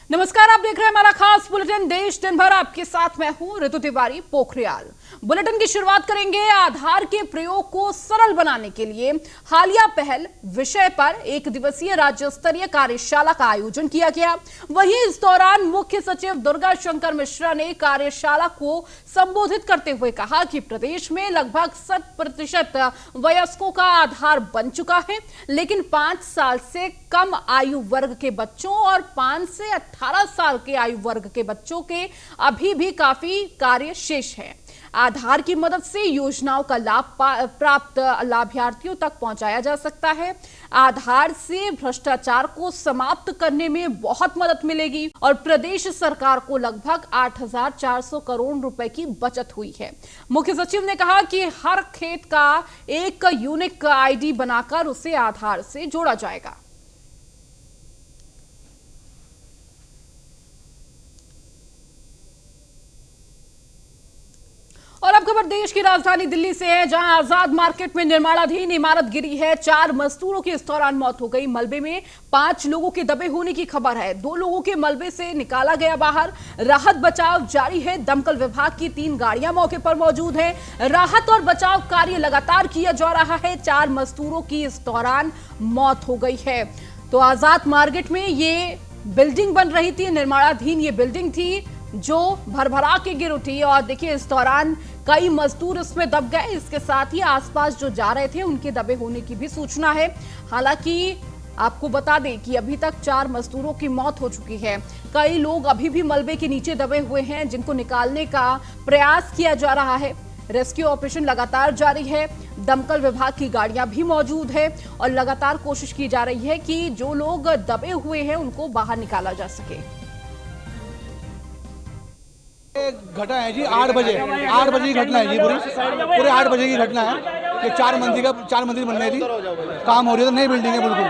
नमस्कार, आप देख रहे हैं हमारा खास बुलेटिन देश दिन भर। आपके साथ मैं हूं ऋतु तिवारी पोखरियाल। बुलेटिन की शुरुआत करेंगे आधार के प्रयोग को सरल बनाने के लिए हालिया पहल विषय पर एक दिवसीय राज्य स्तरीय कार्यशाला का आयोजन किया गया। वहीं इस दौरान मुख्य सचिव दुर्गा शंकर मिश्रा ने कार्यशाला को संबोधित करते हुए कहा कि प्रदेश में लगभग 100% वयस्कों का आधार बन चुका है, लेकिन 5 साल से कम आयु वर्ग के बच्चों और 5 से 18 साल के आयु वर्ग के बच्चों के अभी भी काफी कार्य शेष है। आधार की मदद से योजनाओं का लाभ प्राप्त लाभार्थियों तक पहुंचाया जा सकता है। आधार से भ्रष्टाचार को समाप्त करने में बहुत मदद मिलेगी और प्रदेश सरकार को लगभग 8,400 करोड़ रुपए की बचत हुई है। मुख्य सचिव ने कहा कि हर खेत का एक यूनिक आईडी बनाकर उसे आधार से जोड़ा जाएगा। और अब खबर देश की राजधानी दिल्ली से है, जहां आजाद मार्केट में निर्माणाधीन इमारत गिरी है। 4 मजदूरों की इस दौरान मौत हो गई। मलबे में 5 लोगों के दबे होने की खबर है। 2 लोगों के मलबे से निकाला गया बाहर। राहत बचाव जारी है। दमकल विभाग की 3 गाड़ियां मौके पर मौजूद हैं। राहत और बचाव कार्य लगातार किया जा रहा है। 4 मजदूरों की इस दौरान मौत हो गई है। तो आजाद मार्केट में ये बिल्डिंग बन रही थी, निर्माणाधीन ये बिल्डिंग थी जो भरभरा के गिर उठी। और देखिए, इस दौरान कई मजदूर इसमें दब गए। इसके साथ ही आसपास जो जा रहे थे उनके दबे होने की भी सूचना है। हालांकि आपको बता दें कि अभी तक 4 मजदूरों की मौत हो चुकी है। कई लोग अभी भी मलबे के नीचे दबे हुए हैं, जिनको निकालने का प्रयास किया जा रहा है। रेस्क्यू ऑपरेशन लगातार जारी है। दमकल विभाग की गाड़ियां भी मौजूद है और लगातार कोशिश की जा रही है कि जो लोग दबे हुए हैं उनको बाहर निकाला जा सके। घटना है जी 8 बजे की घटना है जी। पूरे 8 बजे की घटना है कि 4 मंजिल बन रही थी, काम हो रही है। नई बिल्डिंग है, बिल्कुल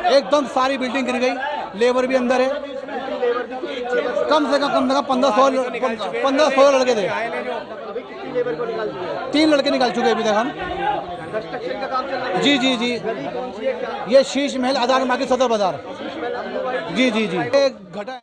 एकदम सारी बिल्डिंग गिर गई। लेबर भी अंदर है। कम से कम 1500 लड़के थे। 3 लड़के निकाल चुके अभी तक हम। जी ये शीश महल आधार मार्केट सदर बाजार। जी घटना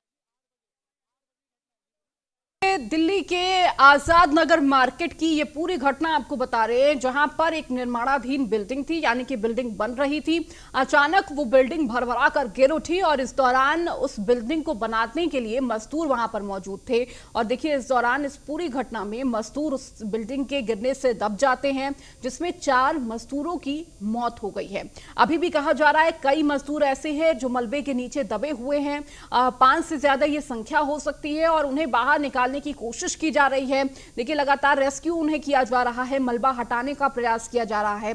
दिल्ली के आजाद नगर मार्केट की ये पूरी घटना आपको बता रहे हैं, जहां पर एक निर्माणाधीन बिल्डिंग थी, यानी कि बिल्डिंग बन रही थी। अचानक वो बिल्डिंग भरभरा कर गिर उठी और इस दौरान उस बिल्डिंग को बनाने के लिए मजदूर वहां पर मौजूद थे। और देखिए, इस दौरान इस पूरी घटना में मजदूर उस बिल्डिंग के गिरने से दब जाते हैं, जिसमें 4 मजदूरों की मौत हो गई है। अभी भी कहा जा रहा है कई मजदूर ऐसे हैं जो मलबे के नीचे दबे हुए हैं। 5 से ज्यादा ये संख्या हो सकती है और उन्हें बाहर निकालने की कोशिश की जा रही है। देखिए, लगातार रेस्क्यू उन्हें किया जा रहा है, मलबा हटाने का प्रयास किया जा रहा है।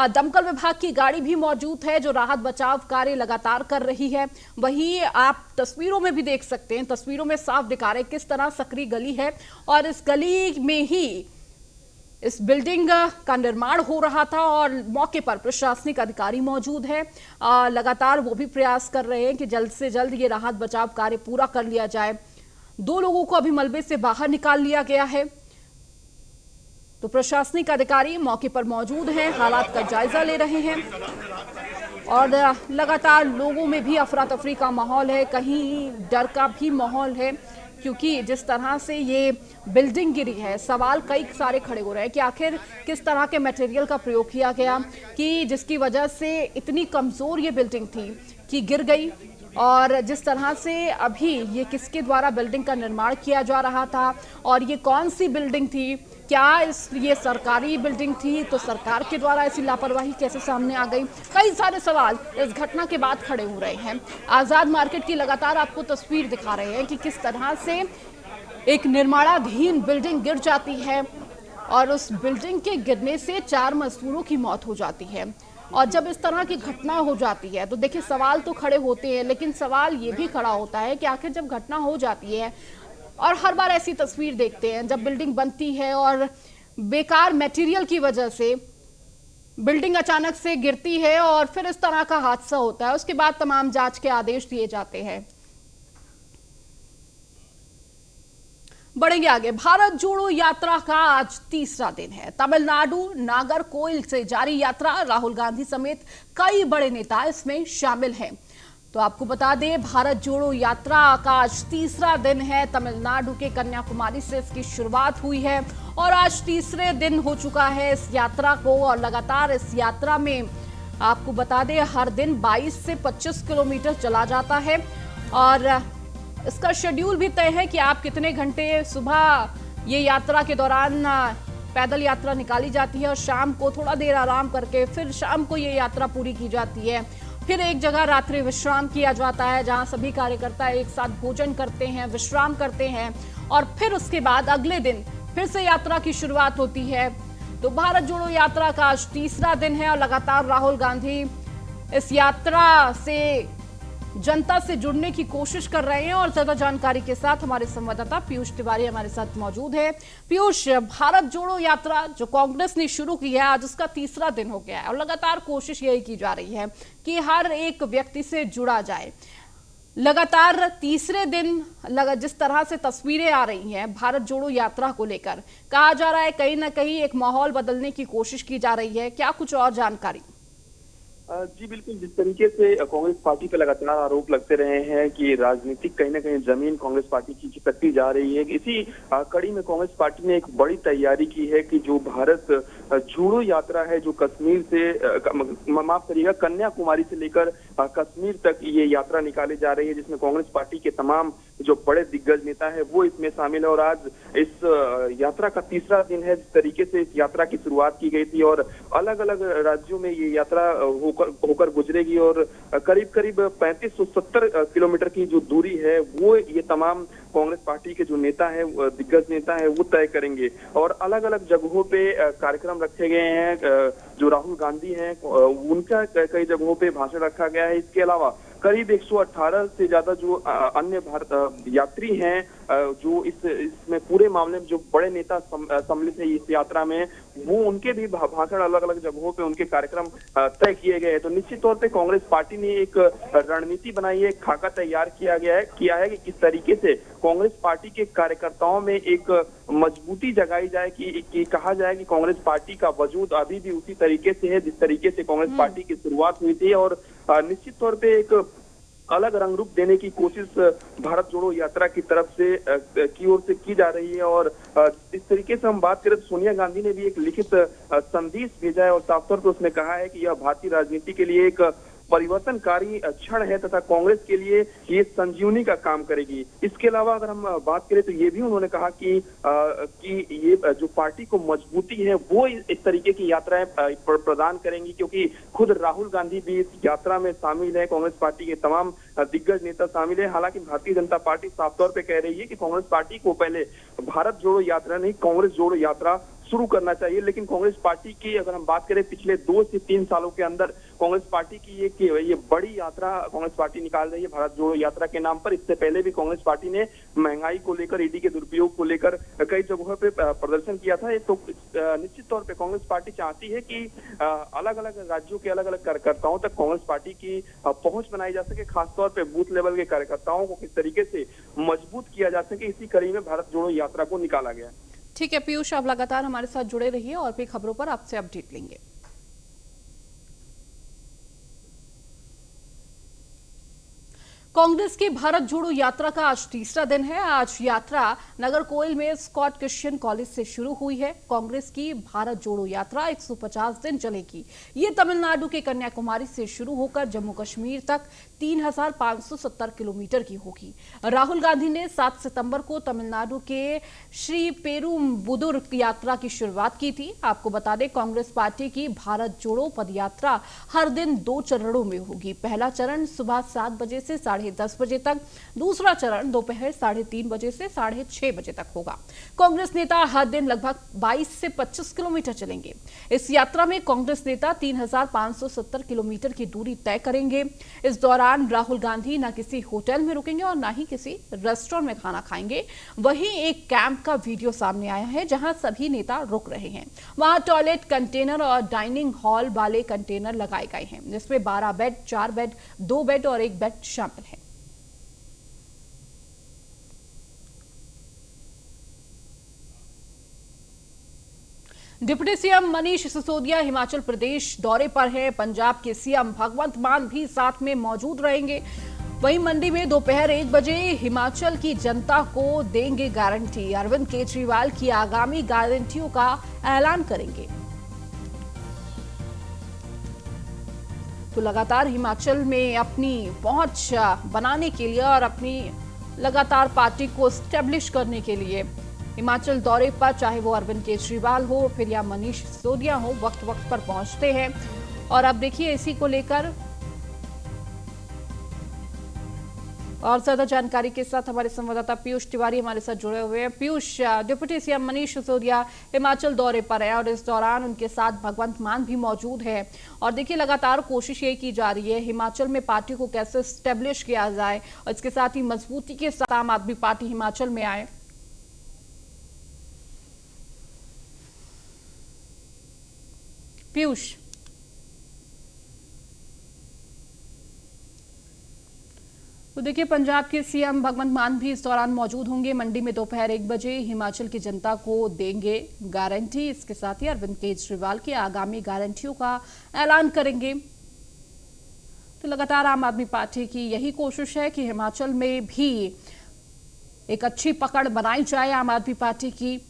दमकल विभाग की गाड़ी भी मौजूद है जो राहत बचाव कार्य लगातार कर रही है। वहीं आप तस्वीरों में भी देख सकते हैं, तस्वीरों में साफ दिखा रहे किस तरह सकरी गली है और इस गली में ही इस बिल्डिंग का निर्माण हो रहा था और मौके पर प्रशासनिक अधिकारी मौजूद है। लगातार वो भी प्रयास कर रहे हैं कि जल्द से जल्द ये राहत बचाव कार्य पूरा कर लिया जाए। 2 लोगों को अभी मलबे से बाहर निकाल लिया गया है। तो प्रशासनिक अधिकारी मौके पर मौजूद हैं, हालात का जायजा ले रहे हैं और लगातार लोगों में भी अफरा तफरी का माहौल है, कहीं डर का भी माहौल है, क्योंकि जिस तरह से ये बिल्डिंग गिरी है, सवाल कई सारे खड़े हो रहे हैं कि आखिर किस तरह के मटेरियल का प्रयोग किया गया कि जिसकी वजह से इतनी कमजोर ये बिल्डिंग थी कि गिर गई। और जिस तरह से अभी ये किसके द्वारा बिल्डिंग का निर्माण किया जा रहा था और ये कौन सी बिल्डिंग थी, क्या ये सरकारी बिल्डिंग थी, तो सरकार के द्वारा ऐसी लापरवाही कैसे सामने आ गई, कई सारे सवाल इस घटना के बाद खड़े हो रहे हैं। आजाद मार्केट की लगातार आपको तस्वीर दिखा रहे हैं कि किस तरह से एक निर्माणाधीन बिल्डिंग गिर जाती है और उस बिल्डिंग के गिरने से 4 मजदूरों की मौत हो जाती है। और जब इस तरह की घटना हो जाती है तो देखिए, सवाल तो खड़े होते हैं, लेकिन सवाल ये भी खड़ा होता है कि आखिर जब घटना हो जाती है और हर बार ऐसी तस्वीर देखते हैं जब बिल्डिंग बनती है और बेकार मटेरियल की वजह से बिल्डिंग अचानक से गिरती है और फिर इस तरह का हादसा होता है, उसके बाद तमाम जांच के आदेश दिए जाते हैं। बढ़ेंगे आगे। भारत जोड़ो यात्रा का आज 3रा दिन है। तमिलनाडु नागरकोइल से जारी यात्रा, राहुल गांधी समेत कई बड़े नेता इसमें शामिल हैं। तो आपको बता दें, भारत जोड़ो यात्रा का आज तीसरा दिन है। तमिलनाडु के कन्याकुमारी से इसकी शुरुआत हुई है और आज तीसरे दिन हो चुका है इस यात्रा को। और लगातार इस यात्रा में आपको बता दें, हर दिन 22 से 25 किलोमीटर चला जाता है और इसका शेड्यूल भी तय है कि आप कितने घंटे सुबह ये यात्रा के दौरान पैदल यात्रा निकाली जाती है और शाम को थोड़ा देर आराम करके फिर शाम को ये यात्रा पूरी की जाती है। फिर एक जगह रात्रि विश्राम किया जाता है, जहां सभी कार्यकर्ता एक साथ भोजन करते हैं, विश्राम करते हैं और फिर उसके बाद अगले दिन फिर से यात्रा की शुरुआत होती है। तो भारत जोड़ो यात्रा का आज तीसरा दिन है और लगातार राहुल गांधी इस यात्रा से जनता से जुड़ने की कोशिश कर रहे हैं। और ज्यादा जानकारी के साथ हमारे संवाददाता पीयूष तिवारी हमारे साथ मौजूद है। पीयूष, भारत जोड़ो यात्रा जो कांग्रेस ने शुरू की है, आज उसका तीसरा दिन हो गया है और लगातार कोशिश यही की जा रही है कि हर एक व्यक्ति से जुड़ा जाए। लगातार तीसरे दिन जिस तरह से तस्वीरें आ रही हैं भारत जोड़ो यात्रा को लेकर, कहा जा रहा है कहीं ना कहीं एक माहौल बदलने की कोशिश की जा रही है, क्या कुछ और जानकारी? जी बिल्कुल, जिस तरीके से कांग्रेस पार्टी पर लगातार आरोप लगते रहे हैं कि राजनीतिक कहीं ना कहीं जमीन कांग्रेस पार्टी की खिसकती जा रही है, इसी कड़ी में कांग्रेस पार्टी ने एक बड़ी तैयारी की है कि जो भारत जोड़ो यात्रा है, जो कश्मीर से माफ करिएगा कन्याकुमारी से लेकर कश्मीर तक ये यात्रा निकाली जा रही है, जिसमें कांग्रेस पार्टी के तमाम जो बड़े दिग्गज नेता है वो इसमें शामिल है। और आज इस यात्रा का तीसरा दिन है। जिस तरीके से इस यात्रा की शुरुआत की गई थी और अलग अलग राज्यों में ये यात्रा होकर गुजरेगी और करीब करीब 3570 किलोमीटर की जो दूरी है वो ये तमाम कांग्रेस पार्टी के जो नेता है, दिग्गज नेता है, वो तय करेंगे। और अलग अलग जगहों पे कार्यक्रम रखे गए हैं। जो राहुल गांधी हैं उनका कई जगहों पे भाषण रखा गया है। इसके अलावा करीब 118 से ज्यादा जो अन्य भारत यात्री हैं, जो इसमें पूरे मामले में जो बड़े नेता सम्मिलित है इस यात्रा में, वो उनके भी भाषण अलग अलग जगहों पे उनके कार्यक्रम तय किए गए हैं। तो निश्चित तौर पे कांग्रेस पार्टी ने एक रणनीति बनाई है, एक खाका तैयार किया है कि किस तरीके से कांग्रेस पार्टी के कार्यकर्ताओं में एक मजबूती जगाई जाए, कि कहा जाए कि कांग्रेस पार्टी का वजूद अभी भी उसी तरीके से है जिस तरीके से कांग्रेस पार्टी की शुरुआत हुई थी। और निश्चित तौर पे एक अलग रंग रूप देने की कोशिश भारत जोड़ो यात्रा की तरफ से की ओर से की जा रही है। और इस तरीके से हम बात करें तो सोनिया गांधी ने भी एक लिखित संदेश भेजा है और साफ तौर पर उसने कहा है कि यह भारतीय राजनीति के लिए एक परिवर्तनकारी क्षण है तथा कांग्रेस के लिए ये संजीवनी का काम करेगी। इसके अलावा अगर हम बात करें तो ये भी उन्होंने कहा कि ये जो पार्टी को मजबूती है वो इस तरीके की यात्राएं प्रदान करेंगी, क्योंकि खुद राहुल गांधी भी इस यात्रा में शामिल है, कांग्रेस पार्टी के तमाम दिग्गज नेता शामिल है। हालांकि भारतीय जनता पार्टी साफ तौर पर कह रही है कि कांग्रेस पार्टी को पहले भारत जोड़ो यात्रा नहीं, कांग्रेस जोड़ो यात्रा शुरू करना चाहिए। लेकिन कांग्रेस पार्टी की अगर हम बात करें पिछले 2 से 3 सालों के अंदर कांग्रेस पार्टी की ये बड़ी यात्रा कांग्रेस पार्टी निकाल रही है भारत जोड़ो यात्रा के नाम पर। इससे पहले भी कांग्रेस पार्टी ने महंगाई को लेकर, ईडी के दुरुपयोग को लेकर कई जगहों पे प्रदर्शन किया था। तो निश्चित तौर पे कांग्रेस पार्टी चाहती है कि अलग अलग राज्यों के अलग अलग कार्यकर्ताओं तक कांग्रेस पार्टी की पहुंच बनाई जा सके, खासतौर पर बूथ लेवल के कार्यकर्ताओं को किस तरीके से मजबूत किया जा सके। इसी कड़ी में भारत जोड़ो यात्रा को निकाला गया। ठीक है पीयूष, आप लगातार हमारे साथ जुड़े रहिए और भी खबरों पर आपसे अपडेट लेंगे। कांग्रेस की भारत जोड़ो यात्रा का आज तीसरा दिन है। आज यात्रा नागरकोइल में स्कॉट क्रिश्चियन कॉलेज से शुरू हुई है। कांग्रेस की भारत जोड़ो यात्रा 150 दिन चलेगी। ये तमिलनाडु के कन्याकुमारी से शुरू होकर जम्मू कश्मीर तक 3570 किलोमीटर की होगी। राहुल गांधी ने 7 सितंबर को तमिलनाडु के श्री पेरुम्बुदुर यात्रा की शुरुआत की थी। आपको बता दें, कांग्रेस पार्टी की भारत जोड़ो पदयात्रा हर दिन 2 चरणों में होगी। पहला चरण सुबह 7 बजे से 10:30 बजे तक, दूसरा चरण दोपहर 3:30 बजे से 6:30 बजे तक होगा। कांग्रेस नेता हर दिन लगभग 22 से 25 किलोमीटर चलेंगे। इस यात्रा में कांग्रेस नेता 3570 किलोमीटर की दूरी तय करेंगे। इस दौरान राहुल गांधी न किसी होटल में रुकेंगे और न ही किसी रेस्टोरेंट में खाना खाएंगे। वहीं एक कैंप का वीडियो सामने आया है जहां सभी नेता रुक रहे हैं। वहां टॉयलेट कंटेनर और डाइनिंग हॉल वाले कंटेनर लगाए गए हैं, जिसमें 12 बेड, 4 बेड, 2 बेड और 1 बेड शामिल है। डिप्टी सीएम मनीष सिसोदिया हिमाचल प्रदेश दौरे पर हैं। पंजाब के सीएम भगवंत मान भी साथ में मौजूद रहेंगे। वहीं मंडी में दोपहर 1 बजे हिमाचल की जनता को देंगे गारंटी। अरविंद केजरीवाल की आगामी गारंटियों का ऐलान करेंगे। तो लगातार हिमाचल में अपनी पहुंच बनाने के लिए और अपनी लगातार पार्टी को स्टैब्लिश करने के लिए हिमाचल दौरे पर, चाहे वो अरविंद केजरीवाल हो फिर या मनीष सिसोदिया हो, वक्त वक्त पर पहुंचते हैं। और अब देखिए इसी को लेकर और ज्यादा जानकारी के साथ हमारे संवाददाता पीयूष तिवारी हमारे साथ जुड़े हुए हैं। पीयूष, डिप्टी सीएम मनीष सिसोदिया हिमाचल दौरे पर है और इस दौरान उनके साथ भगवंत मान भी मौजूद है। और देखिए लगातार कोशिश ये की जा रही है हिमाचल में पार्टी को कैसे स्टेब्लिश किया जाए और इसके साथ ही मजबूती के साथ आम आदमी पार्टी हिमाचल में आए। पीयूष, तो देखिए पंजाब के सीएम भगवंत मान भी इस दौरान मौजूद होंगे। मंडी में दोपहर 1 बजे हिमाचल की जनता को देंगे गारंटी। इसके साथ ही अरविंद केजरीवाल की आगामी गारंटियों का ऐलान करेंगे। तो लगातार आम आदमी पार्टी की यही कोशिश है कि हिमाचल में भी एक अच्छी पकड़ बनाई जाए आम आदमी पार्टी की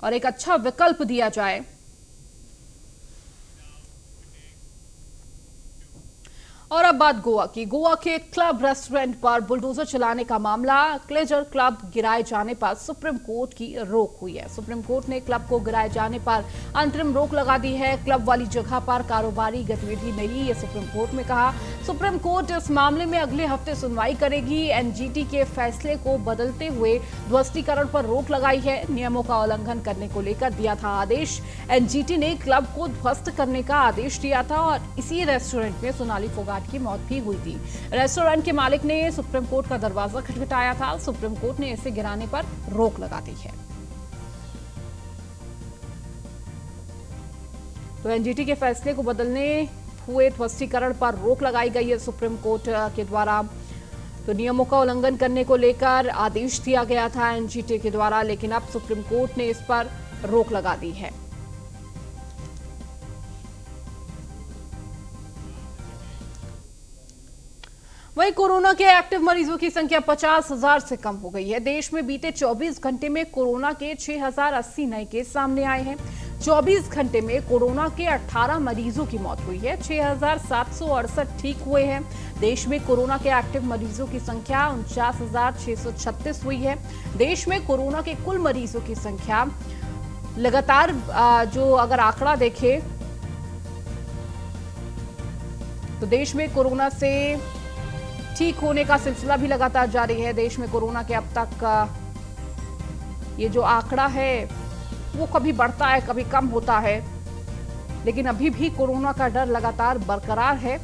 और एक अच्छा विकल्प दिया जाए। और अब बात गोवा की। गोवा के क्लब रेस्टोरेंट पर बुलडोजर चलाने का मामला, क्लेजर क्लब गिराए जाने पर सुप्रीम कोर्ट की रोक हुई है। सुप्रीम कोर्ट ने क्लब को गिराए जाने पर अंतरिम रोक लगा दी है। क्लब वाली जगह पर कारोबारी गतिविधि नहीं, ये सुप्रीम कोर्ट में कहा। सुप्रीम कोर्ट इस मामले में अगले हफ्ते सुनवाई करेगी। एनजीटी के फैसले को बदलते हुए ध्वस्तीकरण पर रोक लगाई है। नियमों का उल्लंघन करने को लेकर दिया था आदेश। एनजीटी ने क्लब को ध्वस्त करने का आदेश दिया था और इसी रेस्टोरेंट में सोनाली फोगाट की मौत भी हुई थी। रेस्टोरेंट के मालिक ने सुप्रीम कोर्ट का दरवाजा खटखटाया था। सुप्रीम कोर्ट ने इसे गिराने पर रोक लगा दी है। तो एनजीटी के फैसले को बदलने हुए ध्वस्तीकरण पर रोक लगाई गई है सुप्रीम कोर्ट के द्वारा। तो नियमों का उल्लंघन करने को लेकर आदेश दिया गया था एनजीटी के द्वारा, लेकिन अब सुप्रीम कोर्ट ने इस पर रोक लगा दी है। वहीं कोरोना के एक्टिव मरीजों की संख्या 50,000 से कम हो गई है। देश में बीते 24 घंटे में कोरोना के 6,080 नए केस सामने आए हैं। 24 घंटे में कोरोना के 18 मरीजों की मौत हुई है। 6,768 ठीक हुए हैं। देश में कोरोना के एक्टिव मरीजों की संख्या 49,636 हुई है। देश में कोरोना के कुल मरीजों की संख्या लगातार जो अगर आंकड़ा देखें तो देश में कोरोना से ठीक होने का सिलसिला भी लगातार जारी है। देश में कोरोना के अब तक ये जो आंकड़ा है वो कभी बढ़ता है कभी कम होता है, लेकिन अभी भी कोरोना का डर लगातार बरकरार है।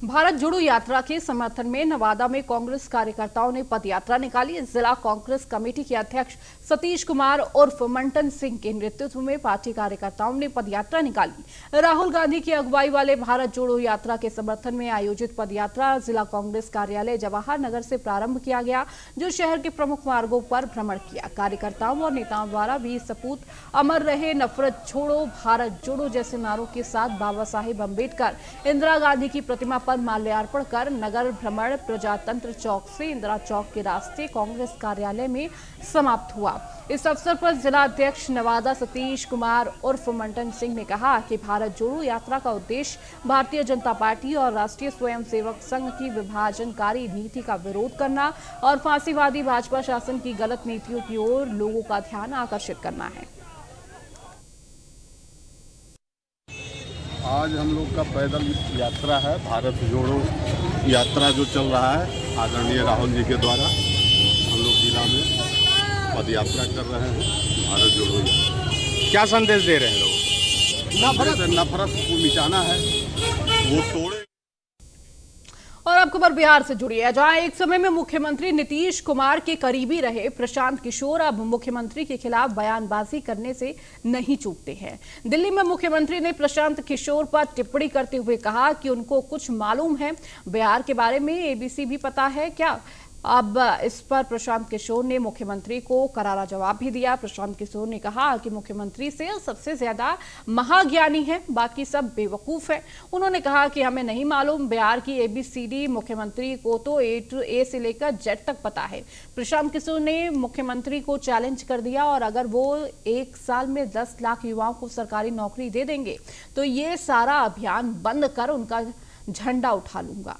भारत जोड़ो यात्रा के समर्थन में नवादा में कांग्रेस कार्यकर्ताओं ने पदयात्रा निकाली। जिला कांग्रेस कमेटी के अध्यक्ष सतीश कुमार उर्फ मंटन सिंह के नेतृत्व में पार्टी कार्यकर्ताओं ने पदयात्रा निकाली। राहुल गांधी की अगुवाई वाले भारत जोड़ो यात्रा के समर्थन में आयोजित पदयात्रा जिला कांग्रेस कार्यालय जवाहर नगर से प्रारंभ किया गया, जो शहर के प्रमुख मार्गों पर भ्रमण किया। कार्यकर्ताओं और नेताओं द्वारा वीर सपूत, अमर रहे नफरत छोड़ो, भारत जोड़ो जैसे नारों के साथ बाबा साहेब अम्बेडकर, इंदिरा गांधी की प्रतिमा पर माल्यार्पण कर नगर भ्रमण प्रजातंत्र चौक से इंदिरा चौक के रास्ते कांग्रेस कार्यालय में समाप्त हुआ। इस अवसर पर जिला अध्यक्ष नवादा सतीश कुमार उर्फ मंटन सिंह ने कहा कि भारत जोड़ो यात्रा का उद्देश्य भारतीय जनता पार्टी और राष्ट्रीय स्वयंसेवक संघ की विभाजनकारी नीति का विरोध करना और फांसीवादी भाजपा शासन की गलत नीतियों की ओर लोगों का ध्यान आकर्षित करना है। आज हम लोग का पैदल यात्रा है, भारत जोड़ो यात्रा जो चल रहा है आदरणीय राहुल जी के द्वारा। हम लोग जिला में पद यात्रा कर रहे हैं, भारत जोड़ो यात्रा। क्या संदेश दे रहे हैं लोग? नफरत को मिटाना है, वो तोड़े। और अब खबर बिहार से जुड़ी है, जहां एक समय में मुख्यमंत्री नीतीश कुमार के करीबी रहे प्रशांत किशोर अब मुख्यमंत्री के खिलाफ बयानबाजी करने से नहीं चूकते हैं। दिल्ली में मुख्यमंत्री ने प्रशांत किशोर पर टिप्पणी करते हुए कहा कि उनको कुछ मालूम है, बिहार के बारे में एबीसी भी पता है क्या। अब इस पर प्रशांत किशोर ने मुख्यमंत्री को करारा जवाब भी दिया। प्रशांत किशोर ने कहा कि मुख्यमंत्री से सबसे ज्यादा महाज्ञानी है, बाकी सब बेवकूफ है। उन्होंने कहा कि हमें नहीं मालूम बिहार की एबीसीडी, मुख्यमंत्री को तो ए से लेकर जेड तक पता है। प्रशांत किशोर ने मुख्यमंत्री को चैलेंज कर दिया और अगर वो 1 साल में 10 लाख युवाओं को सरकारी नौकरी दे देंगे तो ये सारा अभियान बंद कर उनका झंडा उठा लूंगा।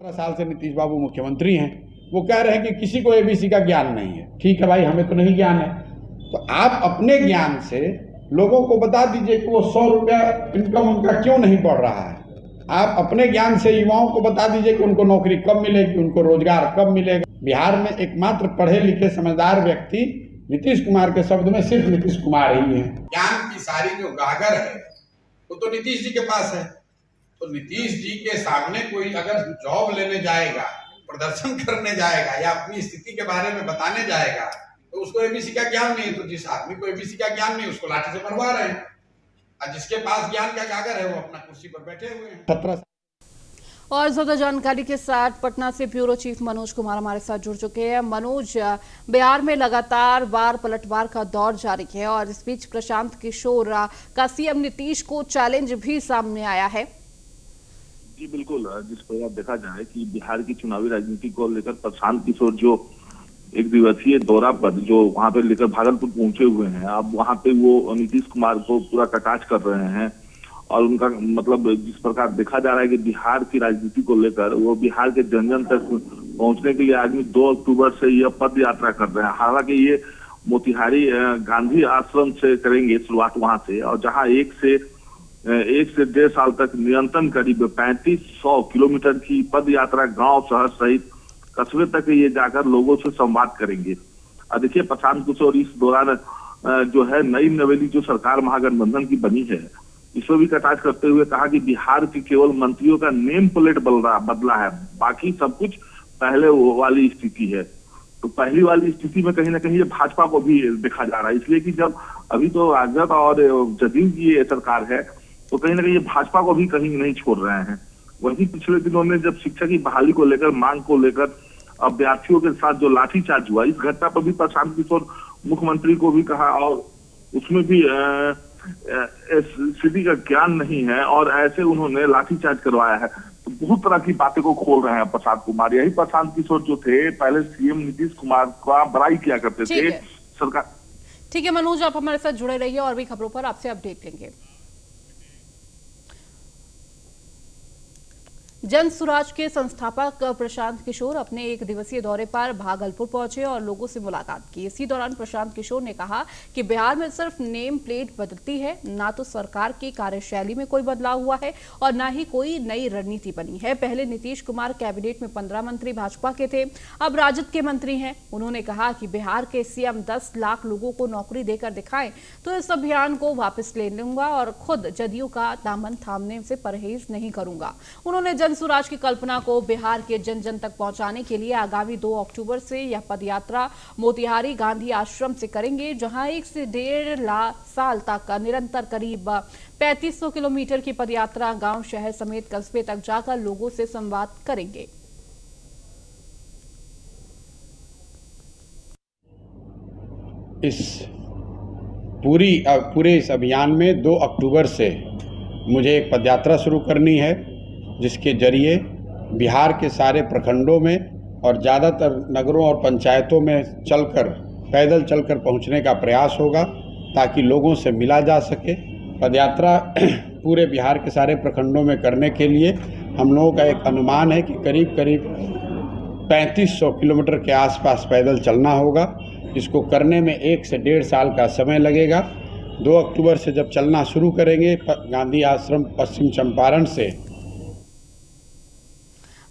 17 साल से नीतीश बाबू मुख्यमंत्री हैं, वो कह रहे हैं कि किसी को एबीसी का ज्ञान नहीं है। ठीक है भाई, हमें तो नहीं ज्ञान है, तो आप अपने ज्ञान से लोगों को बता दीजिए कि वो 100 रुपया इनकम उनका क्यों नहीं बढ़ रहा है। आप अपने ज्ञान से युवाओं को बता दीजिए कि उनको नौकरी कब मिलेगी, उनको रोजगार कब मिलेगा। बिहार में एकमात्र पढ़े लिखे समझदार व्यक्ति नीतीश कुमार के शब्द में सिर्फ नीतीश कुमार ही है। ज्ञान की सारी जो गागर है वो तो नीतीश जी के पास है। तो नीतीश जी के सामने कोई अगर जॉब लेने जाएगा, प्रदर्शन करने जाएगा या अपनी स्थिति के बारे में बताने जाएगा तो उसको एबीसी का ज्ञान नहीं है। तो जिस आदमी को एबीसी का ज्ञान नहीं, उसको लाठी से मरवा रहे हैं, और जिसके पास ज्ञान का कागर है वो अपना कुर्सी पर बैठे हुए हैं। 17 और ज्यादा जानकारी के साथ पटना से ब्यूरो चीफ मनोज कुमार हमारे साथ जुड़ चुके हैं। मनोज, बिहार में लगातार वार पलटवार का दौर जारी है और इस बीच प्रशांत किशोर का सीएम नीतीश को चैलेंज भी सामने आया है। जी बिल्कुल, जिस प्रकार देखा जाए कि बिहार की चुनावी राजनीति को लेकर प्रशांत किशोर जो एक दिवसीय दौरा पर जो वहां पे लेकर भागलपुर पहुंचे हुए हैं, अब वहां पे वो नीतीश कुमार को पूरा कटाक्ष कर रहे हैं। और उनका मतलब जिस प्रकार देखा जा रहा है कि बिहार की राजनीति को लेकर वो बिहार के जन जन तक पहुंचने के लिए आदमी 2 अक्टूबर से यह पद यात्रा कर रहे हैं। हालांकि ये मोतिहारी गांधी आश्रम से करेंगे शुरुआत वहां से, और जहाँ 1 से 1.5 साल तक निरंतर करीब 3500 किलोमीटर की पद यात्रा गांव शहर सहित कस्बे तक ये जाकर लोगों से संवाद करेंगे। और देखिए, प्रशांत किशोर इस दौरान जो है नई नवेली जो सरकार महागठबंधन की बनी है, इसको भी कटाक्ष करते हुए कहा कि बिहार के केवल मंत्रियों का नेम प्लेट बदला है, बाकी सब कुछ पहले वाली स्थिति है। तो पहली वाली स्थिति में कहीं ना कहीं ये भाजपा को भी देखा जा रहा है, इसलिए कि जब अभी तो राजद और जदयू की ये सरकार है तो कहीं ना कहीं ये भाजपा को भी कहीं नहीं छोड़ रहे हैं। वहीं पिछले दिनों में जब शिक्षा की बहाली को लेकर, मांग को लेकर अभ्यर्थियों के साथ जो लाठीचार्ज हुआ, इस घटना पर भी प्रशांत किशोर मुख्यमंत्री को भी कहा और उसमें भी स्थिति का ज्ञान नहीं है और ऐसे उन्होंने लाठीचार्ज करवाया है। तो बहुत तरह की बातें को खोल रहे हैं प्रशांत कुमार। यही प्रशांत किशोर जो थे पहले सीएम नीतीश कुमार का बड़ाई किया करते थे सरकार। ठीक है मनोज, आप हमारे साथ जुड़े रहिए और भी खबरों पर आपसे अपडेट लेंगे। जन सुराज के संस्थापक प्रशांत किशोर अपने 1 दिवसीय दौरे पर भागलपुर पहुंचे और लोगों से मुलाकात की। इसी दौरान प्रशांत किशोर ने कहा कि बिहार में सिर्फ नेम प्लेट बदलती है, ना तो सरकार की कार्यशैली में कोई बदलाव हुआ है और ना ही कोई नई रणनीति बनी है। पहले नीतीश कुमार कैबिनेट में 15 मंत्री भाजपा के थे, अब राजद के मंत्री हैं। उन्होंने कहा कि बिहार के सीएम 10 लाख लोगों को नौकरी देकर दिखाएं तो इस अभियान को वापस ले लूंगा और खुद जदयू का दामन थामने से परहेज नहीं करूंगा। उन्होंने जन स्वराज की कल्पना को बिहार के जन जन तक पहुंचाने के लिए आगामी 2 अक्टूबर से यह पदयात्रा मोतिहारी गांधी आश्रम से करेंगे, जहां 1 से 1.5 साल तक निरंतर करीब 3500 किलोमीटर की पदयात्रा गांव शहर समेत कस्बे तक जाकर लोगों से संवाद करेंगे। इस पूरे इस अभियान में 2 अक्टूबर से मुझे एक पदयात्रा शुरू करनी है, जिसके जरिए बिहार के सारे प्रखंडों में और ज़्यादातर नगरों और पंचायतों में पैदल चलकर पहुंचने का प्रयास होगा, ताकि लोगों से मिला जा सके। पदयात्रा पूरे बिहार के सारे प्रखंडों में करने के लिए हम लोगों का एक अनुमान है कि करीब 3500 किलोमीटर के आसपास पैदल चलना होगा। इसको करने में 1 से 1.5 साल का समय लगेगा। 2 अक्टूबर से जब चलना शुरू करेंगे गांधी आश्रम पश्चिम चंपारण से।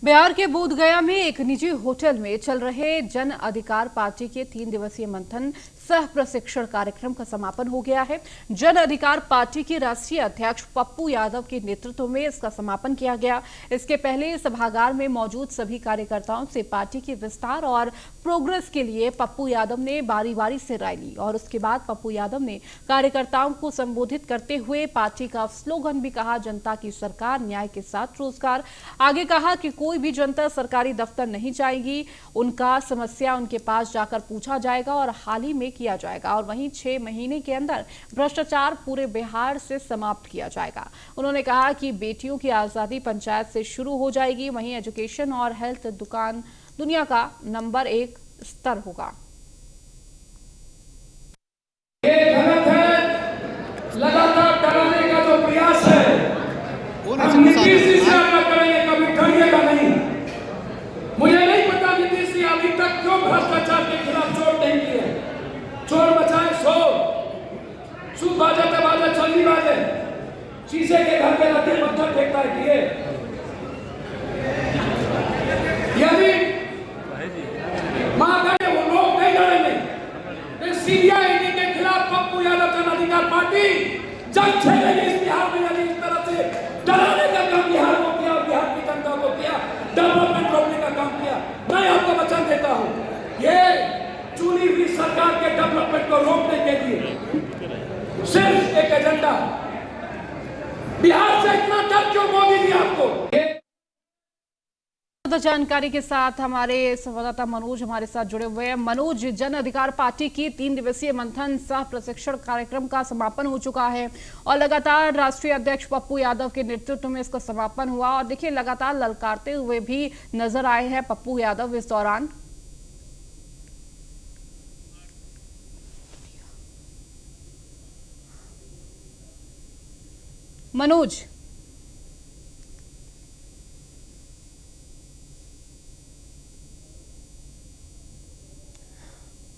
बिहार के बोधगया में एक निजी होटल में चल रहे जन अधिकार पार्टी के 3 दिवसीय मंथन सह प्रशिक्षण कार्यक्रम का समापन हो गया है। जन अधिकार पार्टी के राष्ट्रीय अध्यक्ष पप्पू यादव के नेतृत्व में इसका समापन किया गया। इसके पहले सभागार में मौजूद सभी कार्यकर्ताओं से पार्टी के विस्तार और प्रोग्रेस के लिए पप्पू यादव ने बारी बारी से राय ली और उसके बाद पप्पू यादव ने कार्यकर्ताओं को संबोधित करते हुए पार्टी का स्लोगन भी कहा, जनता की सरकार, न्याय के साथ रोजगार। आगे कहा कि कोई भी जनता सरकारी दफ्तर नहीं जाएगी, उनका समस्या उनके पास जाकर पूछा जाएगा और हाल ही में किया जाएगा और वहीं 6 महीने के अंदर भ्रष्टाचार पूरे बिहार से समाप्त किया जाएगा। उन्होंने कहा कि बेटियों की आजादी पंचायत से शुरू हो जाएगी, वहीं एजुकेशन और हेल्थ दुनिया का नंबर 1 स्तर होगा। ये गलत है, लगातार डराने का जो प्रयास है, हम नीतीश जी से आग्रह करेंगे, कभी डरिएगा नहीं। मुझे नहीं पता नीतीश जी अभी तक क्यों भ्रष्टाचार के खिलाफ चोट नहीं किए। चोर बचाए शोर, सूप बाजे तो बाजे, चलनी बाजे, शीशे के घर पे लगे पत्थर फेंकता है किए। यदि महागठबंधन वो लोग नहीं लड़ेंगे, सीबीआई के खिलाफ पप्पू यादव जन अधिकार पार्टी जंग छेड़ेगी इस बिहार में। यदि इस तरह से डराने का काम बिहार को किया, बिहार की जनता को किया, डेवलपमेंट रोकने का काम किया, मैं आपको वचन देता हूं, ये चुनी हुई सरकार के डेवलपमेंट को रोकने के लिए सिर्फ एक एजेंडा। बिहार से इतना डर क्यों मोदी जी आपको? जानकारी के साथ हमारे संवाददाता मनोज हमारे साथ जुड़े हुए हैं। मनोज, जन अधिकार पार्टी की 3 दिवसीय मंथन सह प्रशिक्षण कार्यक्रम का समापन हो चुका है और लगातार राष्ट्रीय अध्यक्ष पप्पू यादव के नेतृत्व में इसका समापन हुआ और देखिए लगातार ललकारते हुए भी नजर आए हैं पप्पू यादव इस दौरान। मनोज,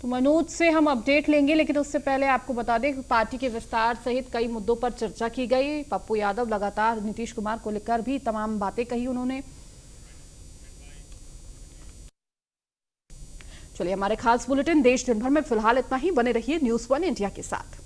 तो मनोज से हम अपडेट लेंगे, लेकिन उससे पहले आपको बता दें कि पार्टी के विस्तार सहित कई मुद्दों पर चर्चा की गई। पप्पू यादव लगातार नीतीश कुमार को लेकर भी तमाम बातें कही उन्होंने। चलिए, हमारे खास बुलेटिन देश दिन भर में फिलहाल इतना ही। बने रहिए न्यूज़ 1 इंडिया के साथ।